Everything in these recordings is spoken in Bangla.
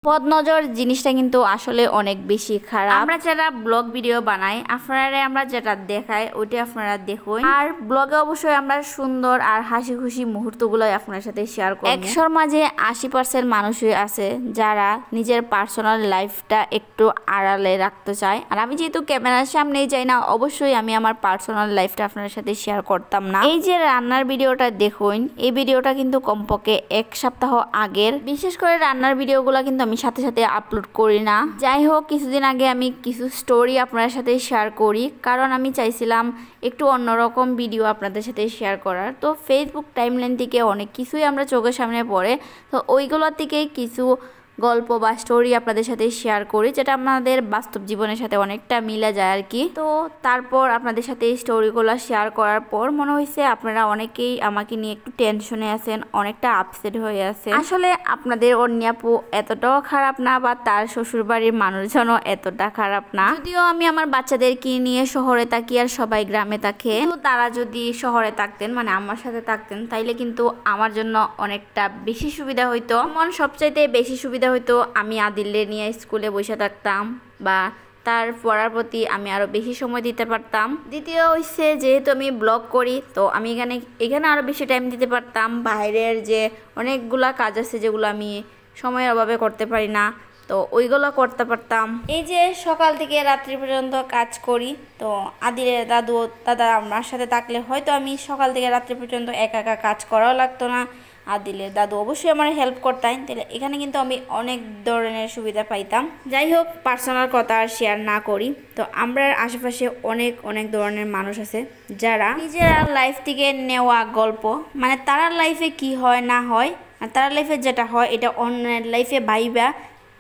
বদনজর জিনিসটা কিন্তু আসলে অনেক বেশি খারাপ। আমরা যারা ব্লগ ভিডিও বানাই আপনারা আমরা যেটা দেখাই ওইটা আপনারা দেখুন, আর ব্লগে অবশ্যই আমরা সুন্দর আর হাসি খুশি মুহূর্তগুলো আপনার সাথে শেয়ার করি। 100-র মাঝে 80% মানুষই আছে যারা নিজের পার্সোনাল লাইফটা একটু আড়ালে রাখতে চায়, আর আমি যেহেতু ক্যামেরার সামনেই যাই না, অবশ্যই আমি আমার পার্সোনাল লাইফটা আপনার সাথে শেয়ার করতাম না। এই যে রান্নার ভিডিওটা দেখুন, এই ভিডিওটা কিন্তু কমপক্ষে 1 সপ্তাহ আগের। বিশেষ করে রান্নার ভিডিওগুলো কিন্তু আমি সাথে সাথে আপলোড করি না। যাই হোক, কিছুদিন আগে আমি কিছু স্টোরি আপনার সাথে শেয়ার করি, কারণ আমি চাইছিলাম একটু অন্যরকম ভিডিও আপনাদের সাথে শেয়ার করার। তো ফেসবুক টাইমলাইন থেকে অনেক কিছুই আমরা চোখের সামনে পড়ে, তো ওইগুলোর থেকে কিছু গল্প বা স্টোরি আপনাদের সাথে শেয়ার করি, যেটা আমাদের বাস্তব জীবনের সাথে অনেকটা মিলে যায় আর কি। তো তারপর আপনাদের সাথে এই স্টোরিগুলো শেয়ার করার পর মনে হয়েছে আপনারা অনেকেই আমাকে নিয়ে একটু টেনশনে আছেন, অনেকটা আপসেট হয়ে আছে। আসলে আপনাদের অন্যাপু এতটাও খারাপ না, বা তার শ্বশুরবাড়ির মানুষজনও এতটা খারাপ না। যদিও আমি আমার বাচ্চাদেরকে নিয়ে শহরে থাকি আর সবাই গ্রামে থাকে, তো তারা যদি শহরে থাকতেন মানে আমার সাথে থাকতেন, তাইলে কিন্তু আমার জন্য অনেকটা বেশি সুবিধা হইতো। সবচাইতে বেশি সুবিধা হয়তো আমি আদিলে নিয়ে স্কুলে বসে থাকতাম, বা তার পড়ার প্রতি আমি আরও বেশি সময় দিতে পারতাম। দ্বিতীয় হচ্ছে, যেহেতু আমি ব্লগ করি, তো আমি এখানে আরও বেশি টাইম দিতে পারতাম। বাইরের যে অনেকগুলা কাজ আছে যেগুলো আমি সময়ের অভাবে করতে পারি না, তো ওইগুলো করতে পারতাম। এই যে সকাল থেকে রাত্রি পর্যন্ত কাজ করি, তো আদিলের দাদা আমার সাথে থাকলে হয়তো আমি সকাল থেকে রাত্রি পর্যন্ত একা একা কাজ করাও লাগতো না। আদিলের দাদু অবশ্যই আমার হেল্প করতেন, তাহলে এখানে কিন্তু আমি অনেক ধরনের সুবিধা পাইতাম। যাই হোক, পার্সোনাল কথা আর শেয়ার না করি। তো আমরা আশেপাশে অনেক অনেক ধরনের মানুষ আছে যারা নিজের লাইফ থেকে নেওয়া গল্প, মানে তার লাইফে কি হয় না হয়, আর তার লাইফে যেটা হয় এটা অন্যের লাইফে ভাইবা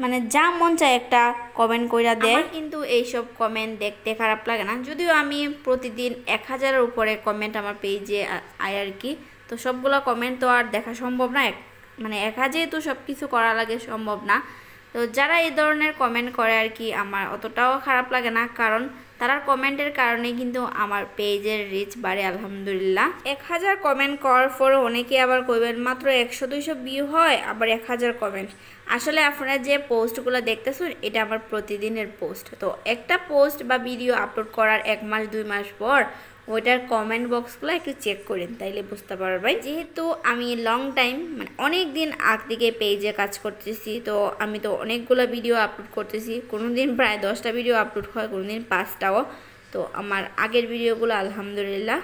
মানে যা মন চায় একটা কমেন্ট কইরা দেয়। কিন্তু এইসব কমেন্ট দেখতে খারাপ লাগে না, যদিও আমি প্রতিদিন 1000-এর উপরে কমেন্ট আমার পেজে আয় আর কি। তো সবগুলো কমেন্ট তো আর দেখা সম্ভব না, মানে একা যেহেতু সব কিছু করা লাগে সম্ভব না। তো যারা এই ধরনের কমেন্ট করে আর কি, আমার অতটাও খারাপ লাগে না, কারণ তার কমেন্টের কারণে কিন্তু আমার পেজের রিচ বাড়ে আলহামদুলিল্লাহ। 1000 কমেন্ট করার পর অনেকে আবার কইবেন মাত্র 100-200 ভিউ হয়, আবার 1000 কমেন্ট। আসলে আপনারা যে পোস্টগুলো দেখতেছেন এটা আমার প্রতিদিনের পোস্ট। তো একটা পোস্ট বা ভিডিও আপলোড করার 1 মাস 2 মাস পর ওইটার কমেন্ট বক্সগুলো একটু চেক করেন, তাইলে বুঝতে পারবেন। যেহেতু আমি লং টাইম মানে অনেক দিন আগ থেকে পেজে কাজ করতেছি, তো আমি তো অনেকগুলো ভিডিও আপলোড করতেছি। কোনো দিন প্রায় 10টা ভিডিও আপলোড হয়, কোনো দিন 5টাও। তো আমার আগের ভিডিওগুলো আলহামদুলিল্লাহ